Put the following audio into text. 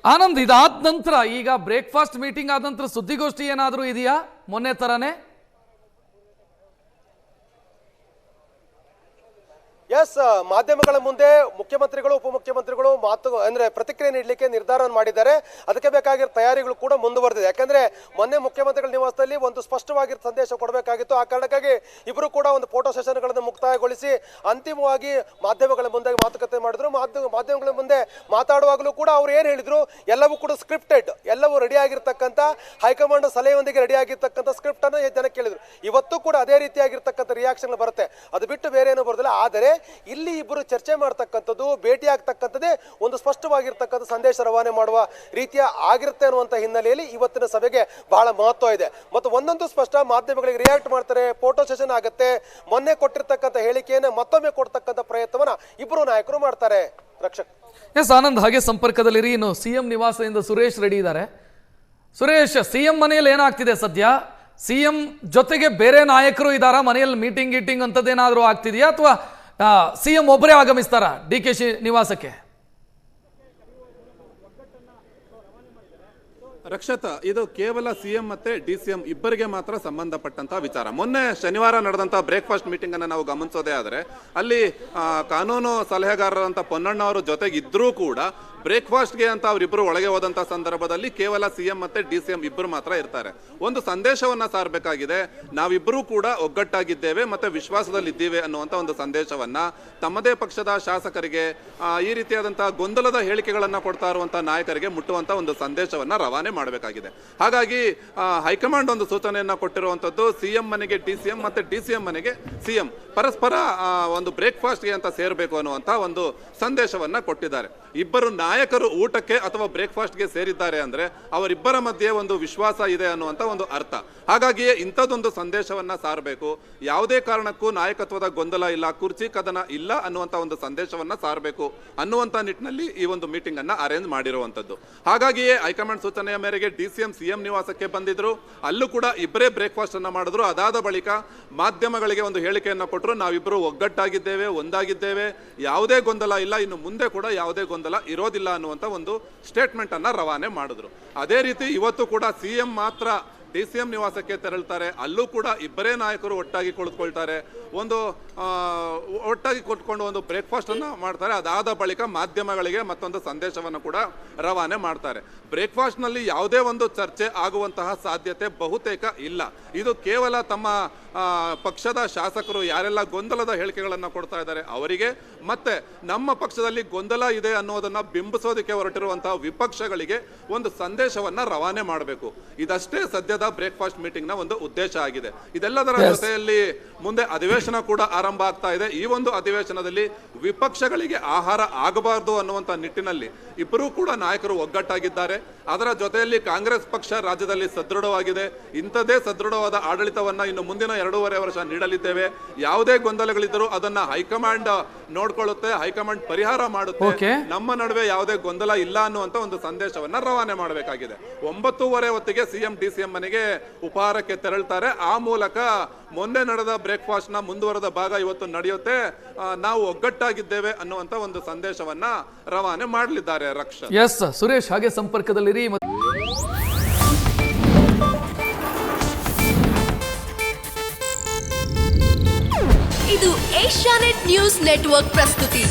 ಆನಂದ್, ಇದಾದ ನಂತರ ಈಗ ಬ್ರೇಕ್ಫಾಸ್ಟ್ ಮೀಟಿಂಗ್ ಆದ ನಂತರ ಸುದ್ದಿಗೋಷ್ಠಿ ಏನಾದರೂ ಇದೆಯಾ ಮೊನ್ನೆ ತರನೇ? ಎಸ್, ಮಾಧ್ಯಮಗಳ ಮುಂದೆ ಮುಖ್ಯಮಂತ್ರಿಗಳು ಉಪಮುಖ್ಯಮಂತ್ರಿಗಳು ಪ್ರತಿಕ್ರಿಯೆ ನೀಡಲಿಕ್ಕೆ ನಿರ್ಧಾರ ಮಾಡಿದ್ದಾರೆ. ಅದಕ್ಕೆ ಬೇಕಾಗಿರೋ ತಯಾರಿಗಳು ಕೂಡ ಮುಂದುವರೆದಿದೆ. ಯಾಕಂದ್ರೆ ಮೊನ್ನೆ ಮುಖ್ಯಮಂತ್ರಿಗಳ ನಿವಾಸದಲ್ಲಿ ಒಂದು ಸ್ಪಷ್ಟವಾಗಿರೋ ಸಂದೇಶ ಕೊಡಬೇಕಾಗಿತ್ತು. ಆ ಕಾರಣಕ್ಕಾಗಿ ಇಬ್ಬರು ಕೂಡ ಒಂದು ಫೋಟೋ ಸೆಷನ್ಗಳನ್ನು ಮುಕ್ತಾಯಗೊಳಿಸಿ ಅಂತಿಮವಾಗಿ ಮಾಧ್ಯಮಗಳ ಮುಂದೆ ಮಾತುಕತೆ ಮಾಡಿದ್ರು. ಮಾಧ್ಯಮಗಳ ಮುಂದೆ ಮಾತಾಡುವಾಗಲೂ ಕೂಡ ಅವ್ರು ಏನು ಹೇಳಿದ್ರು, ಎಲ್ಲವೂ ಕೂಡ ಸ್ಕ್ರಿಪ್ಟೆಡ್, ಎಲ್ಲವೂ ರೆಡಿ ಆಗಿರ್ತಕ್ಕಂಥ ಹೈಕಮಾಂಡ್ ಸಲಹೆಯೊಂದಿಗೆ ರೆಡಿ ಆಗಿರ್ತಕ್ಕಂಥ ಸ್ಕ್ರಿಪ್ಟ್ ಅನ್ನು ಜನಕ್ಕೆ ಕೇಳಿದ್ರು. ಇವತ್ತು ಕೂಡ ಅದೇ ರೀತಿಯಾಗಿರ್ತಕ್ಕಂಥ ರಿಯಾಕ್ಷನ್ ಬರುತ್ತೆ, ಅದು ಬಿಟ್ಟು ಬೇರೆ ಏನೂ ಬರೋದಿಲ್ಲ. ಆದರೆ ಇಲ್ಲಿ ಇಬ್ಬರು ಚರ್ಚೆ ಮಾಡ್ತಕ್ಕಂಥದ್ದು, ಭೇಟಿ ಆಗ್ತಕ್ಕಂಥದ್ದೇ ಒಂದು ಸ್ಪಷ್ಟವಾಗಿರ್ತಕ್ಕಂಥ ಸಂದೇಶ ರವಾನೆ ಮಾಡುವ ರೀತಿಯ ಆಗಿರುತ್ತೆ ಅನ್ನುವಂಥ ಹಿನ್ನೆಲೆಯಲ್ಲಿ ಇವತ್ತಿನ ಸಭೆಗೆ ಬಹಳ ಮಹತ್ವ ಇದೆ. ಮತ್ತು ಒಂದೊಂದು ಸ್ಪಷ್ಟ, ಮಾಧ್ಯಮಗಳಿಗೆ ರಿಯಾಕ್ಟ್ ಮಾಡ್ತಾರೆ, ಫೋಟೋ ಸೆಷನ್ ಆಗುತ್ತೆ, ಮೊನ್ನೆ ಕೊಟ್ಟಿರ್ತಕ್ಕಂಥ ಹೇಳಿಕೆಯನ್ನು ಮತ್ತೊಮ್ಮೆ ಕೊಡ್ತಕ್ಕಂಥ ಪ್ರಯತ್ನವನ್ನ ಇಬ್ಬರು ನಾಯಕರು ಮಾಡ್ತಾರೆ. ರಕ್ಷಕ್. ಎಸ್ ಆನಂದ್, ಹಾಗೆ ಸಂಪರ್ಕದಲ್ಲಿರಿ. ಇನ್ನು ಸಿಎಂ ನಿವಾಸದಿಂದ ಸುರೇಶ್ ರೆಡಿ ಇದ್ದಾರೆ. ಸುರೇಶ್, ಸಿಎಂ ಮನೆಯಲ್ಲಿ ಏನಾಗ್ತಿದೆ ಸದ್ಯ? ಸಿಎಂ ಜೊತೆಗೆ ಬೇರೆ ನಾಯಕರು ಇದ್ದಾರಾ? ಮನೆಯಲ್ಲಿ ಮೀಟಿಂಗ್ ಗೀಟಿಂಗ್ ಅಂತದ್ದೇನಾದ್ರೂ ಆಗ್ತಿದೆಯಾ, ಅಥವಾ ಸಿಎಂ ಒಬ್ಬರೇ ಆಗಮಿಸ್ತಾರ DK ನಿವಾಸಕ್ಕೆ? ರಕ್ಷತ್, ಇದು ಕೇವಲ ಸಿಎಂ ಮತ್ತೆ DCM ಇಬ್ಬರಿಗೆ ಮಾತ್ರ ಸಂಬಂಧಪಟ್ಟಂತ ವಿಚಾರ. ಮೊನ್ನೆ ಶನಿವಾರ ನಡೆದಂತ ಬ್ರೇಕ್ಫಾಸ್ಟ್ ಮೀಟಿಂಗ್ ಅನ್ನು ನಾವು ಗಮನಿಸೋದೇ ಆದ್ರೆ ಅಲ್ಲಿ ಕಾನೂನು ಸಲಹೆಗಾರರಂತ ಪೊನ್ನಣ್ಣ ಅವರು ಜೊತೆಗಿದ್ರೂ ಕೂಡ ಬ್ರೇಕ್ಫಾಸ್ಟ್ಗೆ ಅಂತ ಅವರಿಬ್ಬರು ಒಳಗೆ ಹೋದಂತ ಸಂದರ್ಭದಲ್ಲಿ ಕೇವಲ ಸಿಎಂ ಮತ್ತೆ DCM ಇಬ್ಬರು ಮಾತ್ರ ಇರ್ತಾರೆ. ಒಂದು ಸಂದೇಶವನ್ನ ಸಾರಬೇಕಾಗಿದೆ, ನಾವಿಬ್ಬರೂ ಕೂಡ ಒಗ್ಗಟ್ಟಾಗಿದ್ದೇವೆ ಮತ್ತೆ ವಿಶ್ವಾಸದಲ್ಲಿದ್ದೇವೆ ಅನ್ನುವಂತ ಒಂದು ಸಂದೇಶವನ್ನ ತಮ್ಮದೇ ಪಕ್ಷದ ಶಾಸಕರಿಗೆ, ಈ ರೀತಿಯಾದಂತಹ ಗೊಂದಲದ ಹೇಳಿಕೆಗಳನ್ನ ಕೊಡ್ತಾ ಇರುವಂತಹ ನಾಯಕರಿಗೆ ಮುಟ್ಟುವಂತ ಒಂದು ಸಂದೇಶವನ್ನ ರವಾನೆ ಮಾಡಬೇಕಾಗಿದೆ. ಹಾಗಾಗಿ ಹೈಕಮಾಂಡ್ ಒಂದು ಸೂಚನೆಯನ್ನ ಕೊಟ್ಟಿರುವಂತದ್ದು, ಸಿಎಂ ಮನೆಗೆ DCM ಮತ್ತೆ DCM ಮನೆಗೆ ಸಿಎಂ ಪರಸ್ಪರ ಒಂದು ಬ್ರೇಕ್ಫಾಸ್ಟ್ಗೆ ಅಂತ ಸೇರಬೇಕು ಅನ್ನುವಂತ ಒಂದು ಸಂದೇಶವನ್ನ ಕೊಟ್ಟಿದ್ದಾರೆ. ಇಬ್ಬರು ನಾಯಕರು ಊಟಕ್ಕೆ ಅಥವಾ ಬ್ರೇಕ್ಫಾಸ್ಟ್ಗೆ ಸೇರಿದ್ದಾರೆ ಅಂದ್ರೆ ಅವರಿಬ್ಬರ ಮಧ್ಯೆ ಒಂದು ವಿಶ್ವಾಸ ಇದೆ ಅನ್ನುವಂತ ಒಂದು ಅರ್ಥ. ಹಾಗಾಗಿಯೇ ಇಂಥದ್ದೊಂದು ಸಂದೇಶವನ್ನ ಸಾರಬೇಕು. ಯಾವುದೇ ಕಾರಣಕ್ಕೂ ನಾಯಕತ್ವದ ಗೊಂದಲ ಇಲ್ಲ, ಕುರ್ಚಿ ಕದನ ಇಲ್ಲ ಅನ್ನುವಂತ ಒಂದು ಸಂದೇಶವನ್ನ ಸಾರಬೇಕು ಅನ್ನುವಂತ ನಿಟ್ಟಿನಲ್ಲಿ ಈ ಒಂದು ಮೀಟಿಂಗ್ ಅನ್ನ ಅರೇಂಜ್ ಮಾಡಿರುವಂತದ್ದು. ಹಾಗಾಗಿಯೇ ಹೈಕಮಾಂಡ್ ಸೂಚನೆಯ ಮೇರೆಗೆ DCM ಸಿಎಂ ನಿವಾಸಕ್ಕೆ ಬಂದಿದ್ರು. ಅಲ್ಲೂ ಕೂಡ ಇಬ್ಬರೇ ಬ್ರೇಕ್ಫಾಸ್ಟ್ ಅನ್ನ ಮಾಡಿದ್ರು. ಅದಾದ ಬಳಿಕ ಮಾಧ್ಯಮಗಳಿಗೆ ಒಂದು ಹೇಳಿಕೆಯನ್ನ ಕೊಟ್ಟರು, ನಾವಿಬ್ಬರು ಒಗ್ಗಟ್ಟಾಗಿದ್ದೇವೆ, ಒಂದಾಗಿದ್ದೇವೆ, ಯಾವುದೇ ಗೊಂದಲ ಇಲ್ಲ, ಇನ್ನು ಮುಂದೆ ಕೂಡ ಯಾವುದೇ ಗೊಂದಲ ಇರೋದಿಲ್ಲ ಅನ್ನುವಂತ ಒಂದು ಸ್ಟೇಟ್ಮೆಂಟ್ ಅನ್ನ ರವಾನೆ ಮಾಡಿದ್ರು. ಅದೇ ರೀತಿ ಇವತ್ತು ಕೂಡ ಸಿಎಂ ಮಾತ್ರ DCM ನಿವಾಸಕ್ಕೆ ತೆರಳುತ್ತಾರೆ. ಅಲ್ಲೂ ಕೂಡ ಇಬ್ಬರೇ ನಾಯಕರು ಒಟ್ಟಾಗಿ ಕುಳಿತುಕೊಳ್ತಾರೆ, ಒಂದು ಒಟ್ಟಾಗಿ ಕೂತ್ಕೊಂಡು ಒಂದು ಬ್ರೇಕ್ಫಾಸ್ಟ್ ಅನ್ನ ಮಾಡ್ತಾರೆ. ಅದಾದ ಬಳಿಕ ಮಾಧ್ಯಮಗಳಿಗೆ ಮತ್ತೊಂದು ಸಂದೇಶವನ್ನು ಕೂಡ ರವಾನೆ ಮಾಡ್ತಾರೆ. ಬ್ರೇಕ್ಫಾಸ್ಟ್ ನಲ್ಲಿ ಯಾವುದೇ ಒಂದು ಚರ್ಚೆ ಆಗುವಂತಹ ಸಾಧ್ಯತೆ ಬಹುತೇಕ ಇಲ್ಲ. ಇದು ಕೇವಲ ತಮ್ಮ ಪಕ್ಷದ ಶಾಸಕರು ಯಾರೆಲ್ಲ ಗೊಂದಲದ ಹೇಳಿಕೆಗಳನ್ನು ಕೊಡ್ತಾ ಇದ್ದಾರೆ ಅವರಿಗೆ, ಮತ್ತೆ ನಮ್ಮ ಪಕ್ಷದಲ್ಲಿ ಗೊಂದಲ ಇದೆ ಅನ್ನೋದನ್ನ ಬಿಂಬಿಸೋದಕ್ಕೆ ಹೊರಟಿರುವಂತಹ ವಿಪಕ್ಷಗಳಿಗೆ ಒಂದು ಸಂದೇಶವನ್ನ ರವಾನೆ ಮಾಡಬೇಕು. ಇದಷ್ಟೇ ಸದ್ಯದ ಬ್ರೇಕ್ಫಾಸ್ಟ್ ಮೀಟಿಂಗ್ ನ ಒಂದು ಉದ್ದೇಶ ಆಗಿದೆ. ಇದೆಲ್ಲದರ ಜೊತೆಯಲ್ಲಿ ಮುಂದೆ ಅಧಿವೇಶನ ಕೂಡ ಆರಂಭ ಆಗ್ತಾ ಇದೆ. ಈ ಒಂದು ಅಧಿವೇಶನದಲ್ಲಿ ವಿಪಕ್ಷಗಳಿಗೆ ಆಹಾರ ಆಗಬಾರದು ಅನ್ನುವಂತ ನಿಟ್ಟಿನಲ್ಲಿ ಇಬ್ಬರೂ ಕೂಡ ನಾಯಕರು ಒಗ್ಗಟ್ಟಾಗಿದ್ದಾರೆ. ಅದರ ಜೊತೆಯಲ್ಲಿ ಕಾಂಗ್ರೆಸ್ ಪಕ್ಷ ರಾಜ್ಯದಲ್ಲಿ ಸದೃಢವಾಗಿದೆ. ಇಂಥದೇ ಸದೃಢವಾದ ಆಡಳಿತವನ್ನ ಇನ್ನು ಮುಂದಿನ 2.5 ವರ್ಷ ನೀಡಲಿದ್ದೇವೆ. ಯಾವುದೇ ಗೊಂದಲಗಳಿದ್ದರೂ ಅದನ್ನ ಹೈಕಮಾಂಡ್ ನೋಡ್ಕೊಳ್ಳುತ್ತೆ, ಹೈಕಮಾಂಡ್ ಪರಿಹಾರ ಮಾಡುತ್ತೆ. ನಮ್ಮ ನಡುವೆ ಯಾವುದೇ ಗೊಂದಲ ಇಲ್ಲ ಅನ್ನುವಂತ ಒಂದು ಸಂದೇಶವನ್ನ ರವಾನೆ ಮಾಡಬೇಕಾಗಿದೆ. 9:30 ಹೊತ್ತಿಗೆ ಸಿಎಂ DCM ಮನೆಗೆ ಉಪಹಾರಕ್ಕೆ ತೆರಳುತ್ತಾರೆ. ಆ ಮೂಲಕ ಮೊನ್ನೆ ನಡೆದ ಬ್ರೇಕ್ಫಾಸ್ಟ್ ನ ಮುಂದುವರೆದ ಭಾಗ ಇವತ್ತು ನಡೆಯುತ್ತೆ. ನಾವು ಒಗ್ಗಟ್ಟಾಗಿದ್ದೇವೆ ಅನ್ನುವಂತ ಒಂದು ಸಂದೇಶವನ್ನ ರವಾನೆ ಮಾಡಲಿದ್ದಾರೆ. ರಕ್ಷಾ. ಎಸ್ ಸುರೇಶ್, ಹಾಗೆ ಸಂಪರ್ಕದಲ್ಲಿರಿ. ಇದು ಏಷ್ಯಾನೆಟ್ ನ್ಯೂಸ್ ನೆಟ್ವರ್ಕ್ ಪ್ರಸ್ತುತಿ.